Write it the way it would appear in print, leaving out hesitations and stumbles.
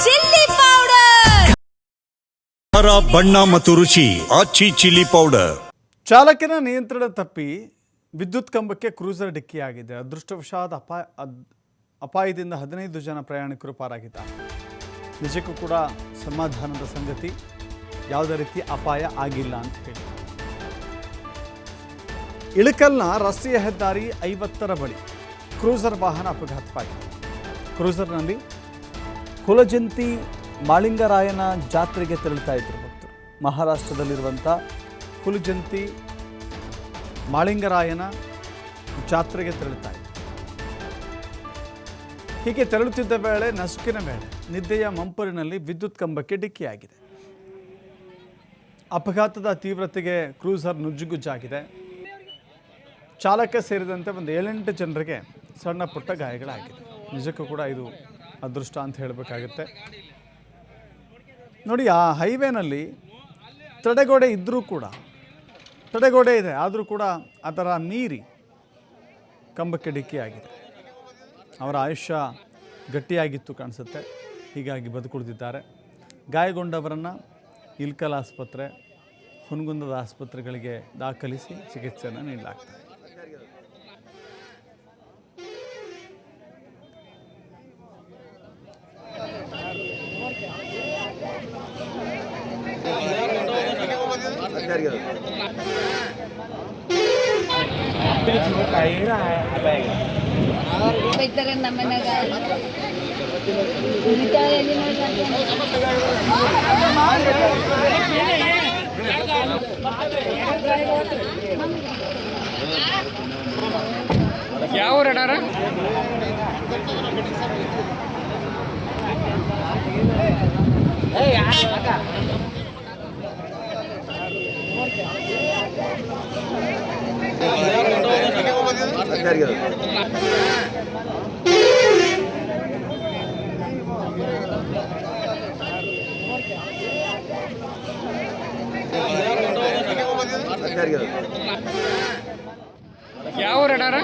Chilli powder. ಖಾರ ಬಣ್ಣ ಮತ್ತು ರುಚಿ ಆಚಿ ಚಿಲ್ಲಿ ಪೌಡರ್. ಚಾಲಕನ ನಿಯಂತ್ರಣ ತಪ್ಪಿ ವಿದ್ಯುತ್ ಕಂಬಕ್ಕೆ ಕ್ರೂಸರ್ ಡಿಕ್ಕಿಯಾಗಿದೆ. ಅದೃಷ್ಟವಶಾತ್ ಅಪಾಯದಿಂದ 15 ಜನ ಪ್ರಯಾಣಿಕರು ಪಾರಾಗಿದ್ದಾರೆ. ನಿಜಕ್ಕೂ ಕೂಡ ಸಮಾಧಾನದ ಸಂಗತಿ, ಯಾವುದೇ ರೀತಿ ಅಪಾಯ ಆಗಿಲ್ಲ ಅಂತ ಹೇಳಿ. ಇಳಕಲ್ನ ರಾಷ್ಟ್ರೀಯ ಹೆದ್ದಾರಿ 50ರ ಬಳಿ ಕ್ರೂಸರ್ ವಾಹನ ಅಪಘಾತವಾಗಿದೆ. ಕ್ರೂಸರ್ನಲ್ಲಿ ಹುಲಜಂತಿ ಮಾಳಿಂಗರಾಯನ ಜಾತ್ರೆಗೆ ತೆರಳುತ್ತಾ ಇದ್ದರು ಭಕ್ತರು. ಮಹಾರಾಷ್ಟ್ರದಲ್ಲಿರುವಂಥ ಹುಲಜಂತಿ ಮಾಳಿಂಗರಾಯನ ಜಾತ್ರೆಗೆ ತೆರಳುತ್ತಾ ಇದ್ದರು. ಹೀಗೆ ತೆರಳುತ್ತಿದ್ದ ವೇಳೆ ನಸುಕಿನ ವೇಳೆ ನಿದ್ದೆಯ ಮಂಪರಿನಲ್ಲಿ ವಿದ್ಯುತ್ ಕಂಬಕ್ಕೆ ಡಿಕ್ಕಿಯಾಗಿದೆ. ಅಪಘಾತದ ತೀವ್ರತೆಗೆ ಕ್ರೂಸರ್ ನುಜ್ಜುಗುಜ್ಜಾಗಿದೆ. ಚಾಲಕ ಸೇರಿದಂತೆ ಒಂದು 7-8 ಜನರಿಗೆ ಸಣ್ಣ ಪುಟ್ಟ ಗಾಯಗಳಾಗಿದೆ. ನಿಜಕ್ಕೂ ಕೂಡ ಇದು ಅದೃಷ್ಟ ಅಂತ ಹೇಳಬೇಕಾಗುತ್ತೆ. ನೋಡಿ, ಆ ಹೈವೇನಲ್ಲಿ ತಡೆಗೋಡೆ ಇದ್ದರೂ ಕೂಡ, ತಡೆಗೋಡೆ ಇದೆ ಆದರೂ ಕೂಡ ಅದರ ಮೀರಿ ಕಂಬಕ್ಕೆ ಡಿಕ್ಕಿಯಾಗಿದೆ. ಅವರ ಆಯುಷ್ಯ ಗಟ್ಟಿಯಾಗಿತ್ತು ಕಾಣಿಸುತ್ತೆ, ಹೀಗಾಗಿ ಬದುಕುಳಿದಿದ್ದಾರೆ. ಗಾಯಗೊಂಡವರನ್ನು ಇಲ್ಕಲ್ ಆಸ್ಪತ್ರೆ, ಹುನಗುಂದದ ಆಸ್ಪತ್ರೆಗಳಿಗೆ ದಾಖಲಿಸಿ ಚಿಕಿತ್ಸೆಯನ್ನು ನೀಡಲಾಗ್ತದೆ. ಯಾವ ರಡಾರ ಯಾವ ರಡಾರ